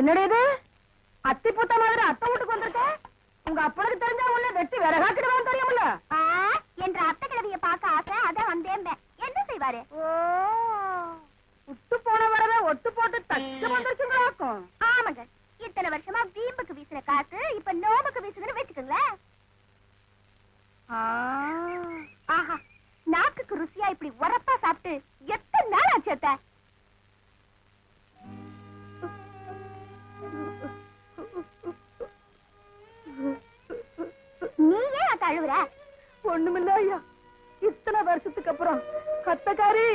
என்னடா இது அத்தி பூத்த மாதிரி அத்தை வீட்டுக்கு வந்திருக்க? உங்க அப்பனுக்கு தெரிஞ்சா உன்னை வெட்டி விறகாக்கிடுவான்னு தெரியுமில்ல? என்ற அத்தை கிழவிய பார்க்க ஆசை, அதான் வந்தேன். என்ன செய்வாரு? விட்டு போன வரவே ஒட்டு போட்டு தச்சு வந்துருச்சுங்களாக்கும். ஆமாங்க, இத்தனை வருஷமா வீம்புக்கு வீசின காசு இப்ப நோம்புக்கு வீசுதுன்னு வச்சுக்கோங்களேன். ஆஹா, நாக்குக்கு ருசியா இப்படி உரப்பா சாப்பிட்டு எத்தனை நாள் ஆச்சு அத்தை? நீ ஏன் அத்தை அழுவுற? ஒண்ணுமில்ல ஐயா, இத்தனை வருஷத்துக்கு அப்புறம் கத்தக்காரி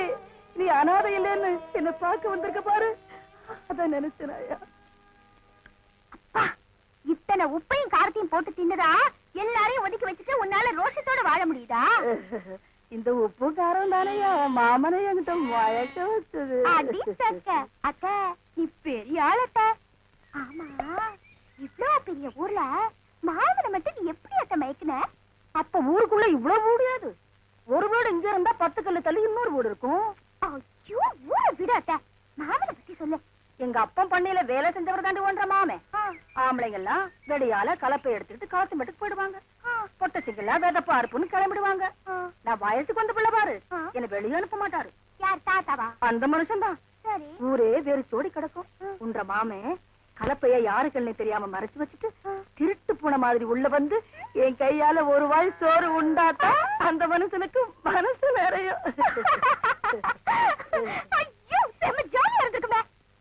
நீ அனாதை இல்லைன்னு என்ன பார்க்க வந்திருக்க பாரு, அத நினைச்சேன் ஐயா. இத்தனை உப்பையும் காரத்தையும் போட்டு தின்னுதா எல்லாரையும் ஒதுக்கி வச்சுட்டு உன்னால ரோஷத்தோட வாழ முடியுதா? இந்த உப்பு காரம் தானையா மாமனை என்கிட்ட மயக்க வச்சது. அக்கா, நீ பெரிய ஆளத்த. ஆமா, இவ்வளவு பெரிய ஊர்ல மாமனை மட்டும் நீ எப்படி அத்தை மயக்கின? அப்ப ஊருக்குள்ள இவ்வளவு முடியாது. ஒரு வீடு இங்க இருந்தா 10 கல்லு தள்ளி இன்னொரு வீடு இருக்கும். ஐயோ, ஊரை விட அத்தை, மாமனை பத்தி சொல்லு. எங்க அப்பன் பண்ணையில வேலை செஞ்சவர் தாண்டி ஒன்ற மாமே. ஆம்பளைங்க எல்லாம் வெடியால கலப்பை எடுத்துட்டு காத்து மட்டுக்கு போயிடுவாங்க. பொட்டச்சிங்கெல்லாம் விதப்பா அறுப்புன்னு கிளம்பிடுவாங்க. நான் வயசுக்கு வந்த பிள்ளை பாரு, என்ன வெளியே அனுப்ப மாட்டாரு. யார், தாத்தாவா? அந்த மனுஷன் தான். ஊரே வெறிச்சோடி கிடக்கும். உன்ற மாமே கலப்பைய யாருக்குன்னு தெரியாம மறைச்சு வச்சுட்டு திருட்டு போன மாதிரி உள்ள வந்து என் கையால ஒரு வாய் சோறு உண்டாத்தா அந்த மனுஷனுக்கு மனசு நிறையும்.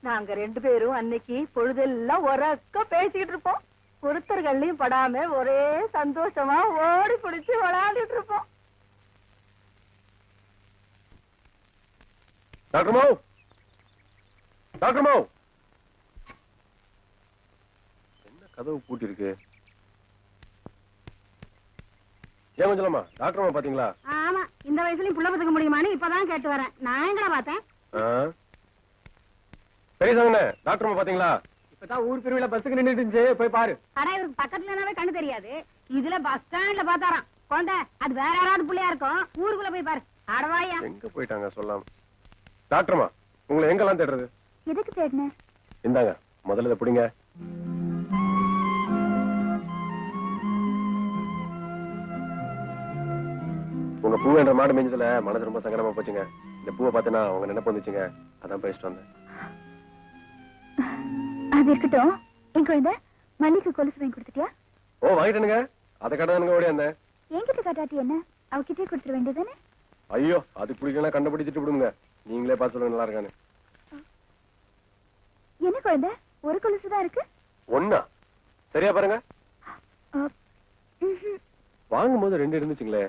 நாங்க 2 பேரும் அன்னைக்கு பொழுதெல்லாம் ஒரக்க பேசிக்கிட்டு இருப்போம். ஒருத்தர்கள்லயும் படாம ஒரே சந்தோஷமா ஓடி பிடிச்சு விளையாடிட்டு இருப்போம். என்ன கதவு பூட்டி இருக்கு? ஏன் கொஞ்சமா டாக்டர் பாத்தீங்களா? ஆமா, இந்த வயசுலயும் புள்ள பத்துக்க முடியுமான்னு இப்பதான் கேட்டு வரேன். நான் எங்கடா பார்த்தேன்? பெரியசாங்கண்ணே, டாக்டர் பாத்தீங்களா? இப்பதான் ஊர் பிரிவுல பஸ்ஸுக்கு நின்னுட்டு இருந்துச்சு, போய் பாரு. ஆனா இவருக்கு பக்கத்துலனாவே கண்ணு தெரியாது. இதுல பஸ் ஸ்டாண்ட்ல பாத்தாராம். கொண்ட அது வேற யாராவது புள்ளையா இருக்கும். ஊருக்குள்ள போய் பாரு. அடவாயா, எங்க போயிட்டாங்க சொல்லாம? டாக்டர்மா, உங்களை எங்கெல்லாம் தேடுறது? எதுக்கு தேடின? இந்தாங்க, முதல்ல இதை பிடிங்க. உங்க பூ என்ற மாடு மேஞ்சதுல மனசு ரொம்ப சங்கடமா போச்சுங்க. இந்த பூவை பார்த்தனா உங்க நினைப்பு வந்துச்சுங்க, அதான் பேசிட்டு வந்தேன். அது இருக்கட்டும், என் குழந்தை மல்லிகை கொலுசு வாங்கி கொடுத்துட்டியா? ஓ, வாங்கிட்டேனுங்க. அதை காட்டானுங்க ஓடி வந்தேன். என்கிட்ட காட்டாட்டி என்ன, அவகிட்டே கொடுத்துட வேண்டியதானே? ஐயோ, அது பிடிக்கலாம், கண்டுபிடிச்சிட்டு விடுங்க. நீங்களே பார்த்து சொல்லுங்க நல்லா இருக்கானு. என்ன குழந்தை, ஒரு கொலுசுதான் இருக்கு? ஒன்னா? சரியா பாருங்க. வாங்கும் போது 2 இருந்துச்சுங்களே.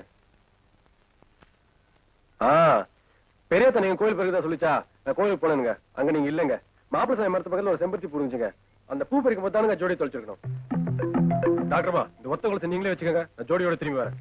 பெரியத்த நீங்க கோயில் பிறகுதான் சொல்லிச்சா? நான் கோயிலுக்கு போனேனுங்க, அங்க நீங்க இல்லங்க. மாப்பிள சாமி மரத்து பக்கத்துல ஒரு செம்பருத்தி பூ இருந்துச்சுங்க. அந்த பூ பறிக்கும் போது தானுங்க ஜோடி தொலைச்சிருக்கணும். டாக்டர்மா, இந்த ஒத்த குளத்தை நீங்களே வச்சுக்கோங்க, நான் ஜோடியோட திரும்பி வரேன்.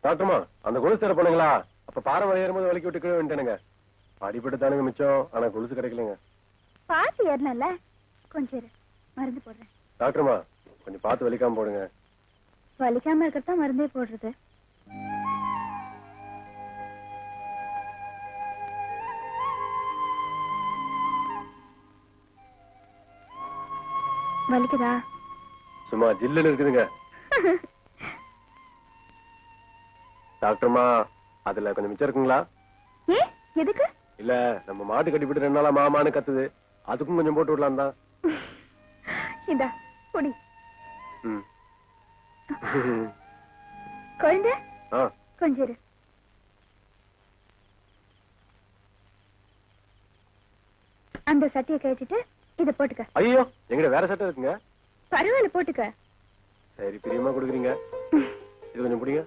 டாக்டர்மா, அந்த கொலுசு தர போனீங்களா? அப்ப பாறை மலை ஏறும்போது வலிக்கி விட்டு கீழே வந்துட்டேனுங்க. அடிபட்டு தானுங்க மிச்சம், ஆனா கொலுசு கிடைக்கலங்க. பாத்து ஏறல, கொஞ்சம் மருந்து போடுறேன். டாக்டர்மா, கொஞ்சம் பார்த்து வலிக்காம போடுங்க. வலிக்காம இருக்கத்தான் மருந்தே போடுறது. வலிக்குதா? சும்மா ஜில்லுன்னு இருக்குதுங்க. டாக்டர்மா, அதுல கொஞ்சம் மிச்சம் இருக்குங்களா? ஏ, எதுக்கு? இல்ல, நம்ம மாட்டு கட்டிவிட்டு 2 நாளா மாமான்னு கத்துது, அதுக்கும் கொஞ்சம் போட்டு விடலாம் தான். இந்தா பொடி. ம். குழந்தை கொஞ்சம் இரு. அந்த சட்டையை கழிச்சிட்டு இத போட்டுக்க. ஐயோ, எங்கிட்ட வேற சட்டை இருக்குங்க. பரவாயில்ல, போட்டுக்க. சரி, பிரியமா கொடுக்குறீங்க. இது கொஞ்சம் பிடிங்க.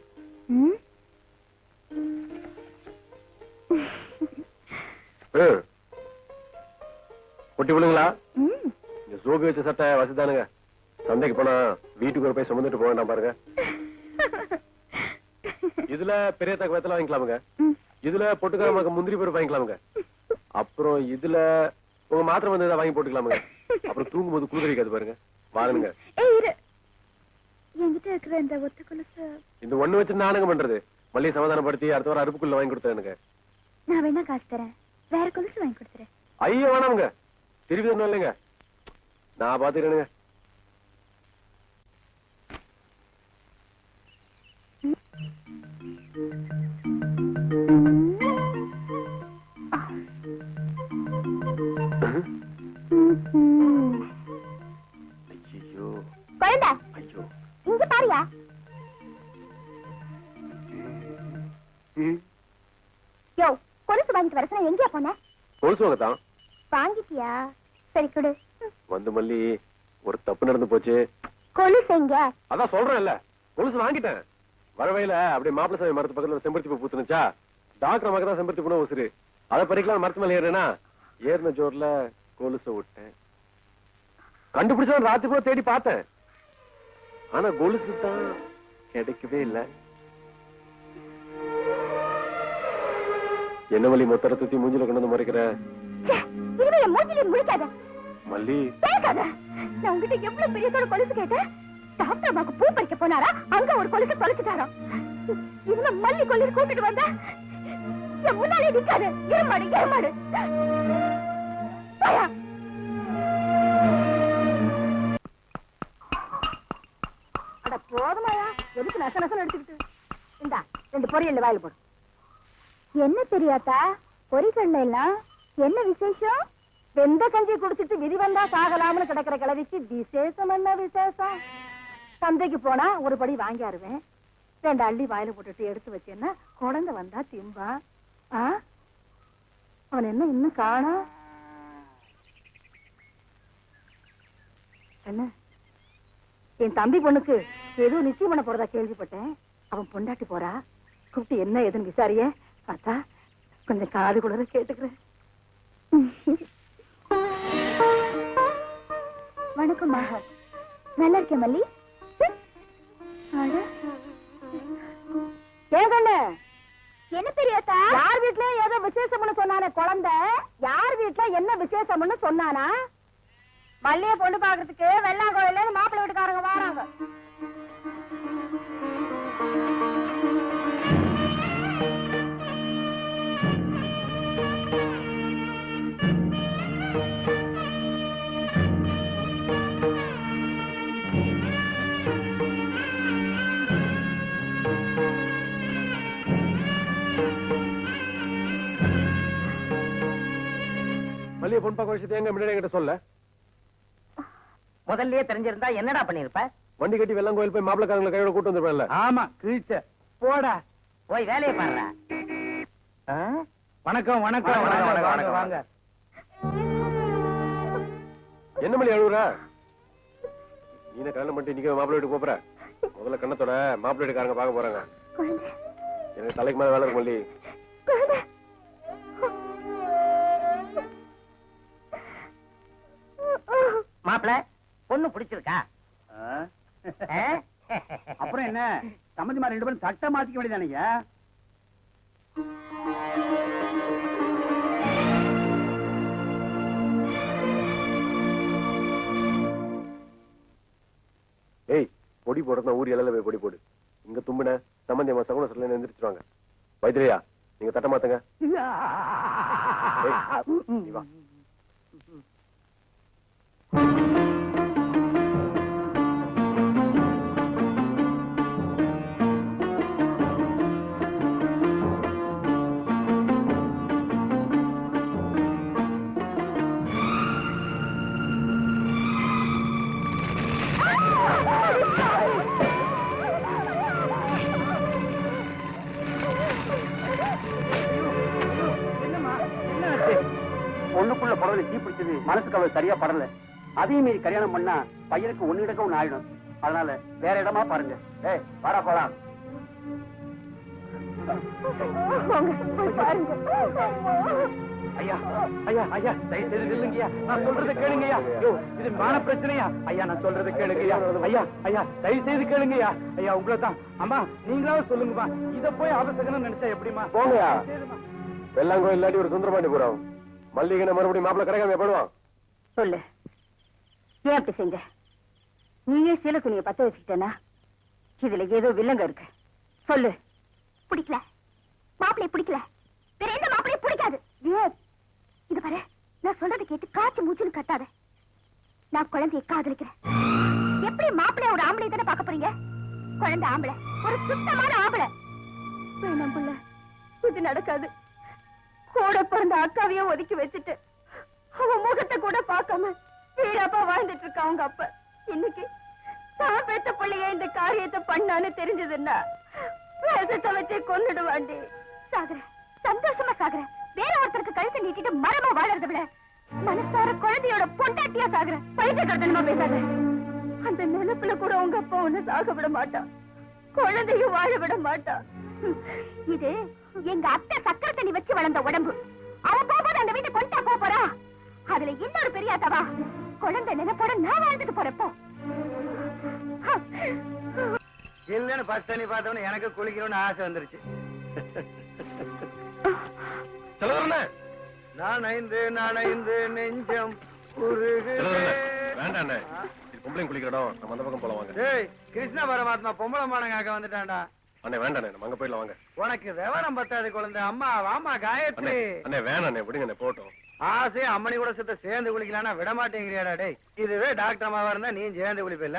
கொட்டி விழுங்களா? ம். இந்த சோப்பு வச்ச சட்டை வசதானுங்க. சந்தைக்கு போனா வீட்டுக்கு ஒரு போய் சுமந்துட்டு போக வேண்டாம் பாருங்க. இதுல பெரிய தக்க வெத்தல வாங்கிக்கலாமுங்க. இதுல பொட்டுக்காரமாக முந்திரி பருப்பு வாங்கிக்கலாமுங்க. அப்புறம் இதுல உங்க மாத்திரை வந்து வாங்கி போட்டுக்கலாமுங்க. அப்புறம் தூங்கும் போது குளிர்காது பாருங்க. வாங்கணுங்க. என்கிட்ட இருக்கிற இந்த ஒத்த கொலுசு இந்த ஒண்ணு வச்சு நானுங்க பண்றது. மல்லிகை சமாதானப்படுத்தி அடுத்த வாரம் அருப்புக்குள்ள வாங்கி கொடுத்தேன் எனக்கு. நான் வேணா காசு தரேன், வேற கொலுசு வாங்கி கொடுத்துறேன். ஐயோ வேணாமுங்க, திருப்பி ஒண்ணும் இல்லைங்க, நான் பாத்துக்கிறேனுங்க. ஐயோ குழந்தை, ஐயோ இங்க பாரியா. யோ, கொலுசு வாங்கிட்டு வர சொன்னா எங்கயா போன? கொலுசு வாங்கத்தான். வாங்கிட்டியா? சரி கொடு. வந்து மல்லி, ஒரு தப்பு நடந்து போச்சு. கொலுசு எங்க? அதான் சொல்றேன்ல, கொலுசு வாங்கிட்டேன். வரவையில அப்படியே மாப்பிள சாமி மரத்து பக்கத்துல செம்பருத்தி பூ பூத்துனுச்சா, டாக்டர் மகதான் செம்பருத்தி பூ உசுரு. அதை பறிக்கலாம் மரத்து மேல ஏறினா, ஏறின ஜோர்ல கொலுச விட்டேன். கண்டுபிடிச்சா ராத்திரி கூட தேடி பார்த்தேன். ஆனா கொலுசு தான் கிடைக்கவே இல்லை. என்ன வழி மொத்தரை தூத்தி மூஞ்சில கொண்டு வந்து முறைக்கிற? இனிமே என் மூஞ்சில முழிக்காத. மல்லி பேசாத. நான் உங்ககிட்ட எவ்வளவு பெரிய கொலுசு கேட்டேன். டாக்டர் அம்மாக்கு பூ பறிக்க போனாரா, அங்க ஒரு கொலுசு தொலைச்சுட்டாராம். இதுல மல்லி கொலுசு கூட்டிட்டு வந்தா என் முன்னாலே நிக்காது. ஏமாடு ஏமாடு. அட போதுமாயா, எதுக்கு நச நசம் எடுத்துக்கிட்டு? இந்தா 2 பொரியல் வாயில போடு. என்ன தெரியாதா பொறிக்கல்ல எல்லாம் என்ன விசேஷம்? வெந்த கஞ்சி குடிச்சிட்டு விதி வந்தா சாகலாம்னு கிடக்கிற கிளவிக்கு விசேஷம் என்ன விசேஷம்? சந்தைக்கு போனா ஒரு படி வாங்கியாருவேன். 2 அள்ளி வாயில போட்டுட்டு எடுத்து வச்சேன்னா குழந்தை வந்தா திம்பா. அவன் என்ன இன்னும் காணா? என்ன, என் தம்பி பொண்ணுக்கு ஏதோ நிச்சயம் பண்ண போறதா கேள்விப்பட்டேன். அவன் பொண்டாட்டி போறா. கூப்பிட்டு என்ன ஏதுன்னு விசாரிய. பார்த்தா கொஞ்சம் காது குளிர கேட்டுக்கிறேன். வணக்கம் மாக. நல்லா இருக்கேன் மல்லி. ஏகண்ணே, என்ன பெரியாத்தா? யார் வீட்டுல ஏதோ விசேஷம்னு சொன்னானே குழந்தை, யார் வீட்டுல என்ன விசேஷம்னு சொன்னானா? மல்லிய பொண்ணு பாக்குறதுக்கு வெள்ளாங்கோயில மாப்பிள்ளை வீட்டுக்காரங்க வராங்க. மல்லிகை பொண்ணு பார்க்க விஷயத்தை எங்க முன்னாடி என்கிட்ட சொல்ல. முதல்லயே தெரிஞ்சிருந்தா என்னடா பண்ணிருப்ப? வண்டி கட்டி வெள்ளம் கோயில் போய் மாப்பிளக்காரங்களை கையோட கூட்டு வந்துருப்பேன்ல. ஆமா கிழிச்ச போடா. போய் வேலையை பாருடா. வணக்கம் வணக்கம் வணக்கம் வாங்க. என்ன மல்லி அழுகுற? நீ கல்யாணம் பண்ணிட்டு இன்னைக்கு மாப்பிள்ளை வீட்டுக்கு போற. முதல்ல கண்ணத்தோட மாப்பிள்ளை வீட்டுக்காரங்க பார்க்க போறாங்க. எனக்கு தலைக்கு மேல வேலை இருக்கு மல்லி. மாப்பிள பொண்ணு பிடிச்சிருக்கா? அப்புறம் என்ன, சம்மந்தி மாதிரி 2 பேரும் சட்டை மாத்திக்க வேண்டியதானீங்க. ஏய், பொடி போடுறதா ஊர் இலையில போய் பொடி போடு. இங்க தும்புன சம்பந்தி அம்மா சகுன சொல்லி எந்திரிச்சிருவாங்க. வைத்திரியா, நீங்க தட்ட மாத்துங்க. நீ வா. பொண்ணுக்குள்ள புடவை தீ பிடிச்சது மனசுக்கு அவள் சரியா படல. அதையும் மீறி கல்யாணம் பண்ணா பையனுக்கு 1 இடக்க 1 ஆயிடும். அதனால வேற இடமா பாருங்க. ஏய் வாடா போலாம். போங்க, போய் பாருங்க. ஐயா ஐயா ஐயா தயவு செய்து நில்லுங்கய்யா, நான் சொல்றதை கேளுங்கய்யா. ஐயோ, இது மான பிரச்சனையா? ஐயா நான் சொல்றதை கேளுங்கய்யா. ஐயா ஐயா தயவு செய்து கேளுங்கய்யா. ஐயா உங்களை தான். அம்மா நீங்களாவது சொல்லுங்கம்மா, இத போய் அவசரம் நினைச்சா எப்படிமா? போங்கயா. வெள்ளாங்கோயில் இல்லாட்டி ஒரு சுந்தரபாண்டி புறம் மல்லிகனை மறுபடியும் மாப்பிள்ள கிடைக்காம போடுவான். சொல்லு, ஏன் அப்படி செஞ்ச? நீயே சீல துணியை பத்த வச்சுக்கிட்டேனா? இதுல ஏதோ வில்லங்க இருக்கு. சொல்லு. பிடிக்கல, மாப்பிளைய பிடிக்கல, வேற எந்த மாப்பிளையும் பிடிக்காது. இது பாரு, நான் சொல்றதை கேட்டு காய்ச்சி மூச்சுன்னு கத்தாத. நான் குழந்தையை காதலிக்கிறேன். எப்படி மாப்பிளைய ஒரு ஆம்பளை தானே பார்க்க போறீங்க? குழந்தை ஆம்பளை, ஒரு சுத்தமான ஆம்பளை. வேணாம் புள்ள, இது நடக்காது. கூட பிறந்த அக்காவையே ஒதுக்கி வச்சுட்டு அவன் முகத்தை கூட பார்க்காம வீராப்பா வாழ்ந்துட்டு இருக்கா அவங்க அப்ப. இன்னைக்கு தான் பெத்த பிள்ளைய இந்த காரியத்தை பண்ணான்னு தெரிஞ்சதுன்னா பேசத்தை வச்சே கொன்னுடுவாண்டி. சாகுறேன், சந்தோஷமா சாகுறேன். வேற ஒருத்தருக்கு கழுத்தை நீட்டிட்டு மரமா வாழறத விட மனசார குழந்தையோட பொண்டாட்டியா சாகுறேன். பைத்தியக்காரத்தனமா பேசாத. அந்த நிலப்புல கூட உங்க அப்பா ஒண்ணு சாக விட மாட்டான், குழந்தையும் வாழ விட மாட்டான். இது எங்க அத்தை சக்கரை தண்ணி வச்சு வளர்ந்த உடம்பு. அவன் போகும்போது அந்த வீட்டை கொண்டா போறா. அதுல இன்னொரு பெரிய அத்தவா குழந்தை நினைப்போட நான் வாழ்ந்துட்டு போறப்போ இல்லன்னு பஸ் தண்ணி பார்த்தவன எனக்கு குளிக்கணும்னு ஆசை வந்துருச்சு. நான் ஐந்து நெஞ்சம் வேண்டாண்ணே, இது பொம்பளை குளிக்கிற இடம். நம்ம அந்த பக்கம் போலாம் வாங்க. டேய் கிருஷ்ண பரமாத்மா பொம்பளை மானங்க வந்துட்டான்டா. அண்ணே வேண்டாண்ணே, நம்ம அங்க போயிடலாம் வாங்க. உனக்கு விவரம் பத்தாது குழந்தை. அம்மா வாமா காயத்ரி. அண்ணே வேணாண்ணே, விடுங்கண்ணே போட்டோம். ஆசை அம்மனி கூட சுத்த சேர்ந்து குளிக்கலாம்னா விட மாட்டேங்கிறியாடா. டேய் இதுவே டாக்டர் அம்மாவா இருந்தா நீ சேர்ந்து குளிப்பில்ல.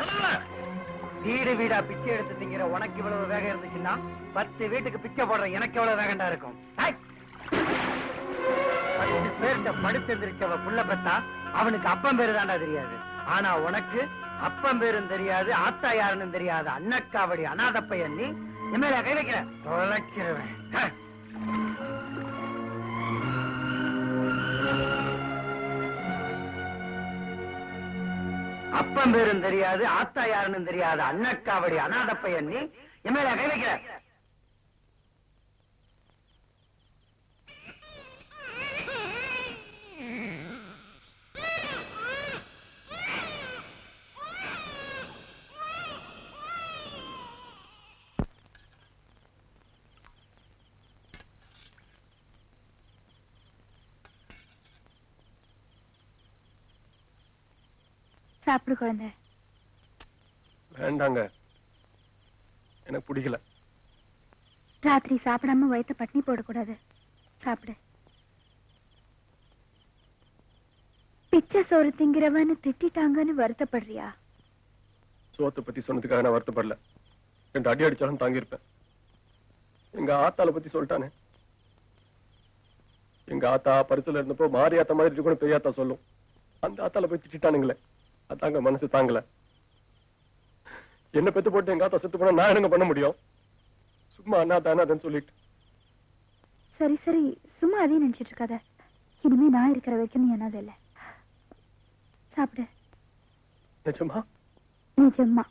வீடு வீடா பிச்சை எடுத்து திங்கிற உனக்கு இவ்வளவு வேகம் இருந்துச்சுன்னா 10 வீட்டுக்கு பிச்சை போடுற எனக்கு எவ்வளவு வேகண்டா இருக்கும். 10 பேர்கிட்ட படுத்து எந்திரிச்சவ புள்ள பெத்தா அவனுக்கு அப்பம் பேரு தாண்டா தெரியாது. ஆனா உனக்கு அப்பம் பேரும் தெரியாது, ஆத்தா யாருன்னு தெரியாது. அண்ணக்காவடி அநாத பையன் நீ. என் கை வைக்கிற தொலைச்சிருவேன். அப்பம் பேரும் தெரியாது, ஆத்தா யாருன்னு தெரியாது. அண்ணக்காவடி அநாத பையன் நீ. என் கை வைக்கிற. சாப்பிடு குழந்தை. வேண்டாங்க, எனக்கு பிடிக்கல. ராத்திரி சாப்பிடாம வயிற்று பட்டினி போடக்கூடாது. சாப்பிடு. பிச்சை சோறு திங்கிறவன்னு திட்டாங்கன்னு வருத்தப்படுறியா? சோத்தை பத்தி சொன்னதுக்காக நான் வருத்தப்படல. 2 அடி அடிச்சாலும் தாங்கியிருப்பேன். எங்க ஆத்தால பத்தி சொல்லிட்டானே. எங்க ஆத்தா பரிசுல இருந்தப்போ மாரியாத்தா மாதிரி இருக்கணும் பெரியாத்தா சொல்லும். அந்த ஆத்தால போய் திட்டானுங்களே, அதாங்க மனசு தாங்கல. என்ன பெத்து போட்டு எங்க ஆத்தா செத்து போனா நான் என்னங்க பண்ண முடியும்? சும்மா அண்ணாதான் சொல்லிட்டு. சரி சரி, சும்மா அதையும் நினைச்சிட்டு இருக்காத. இனிமே நான் இருக்கிற வரைக்கும் நீ என்னது இல்ல. சாப்பிடு. நிஜமா? நிஜமா.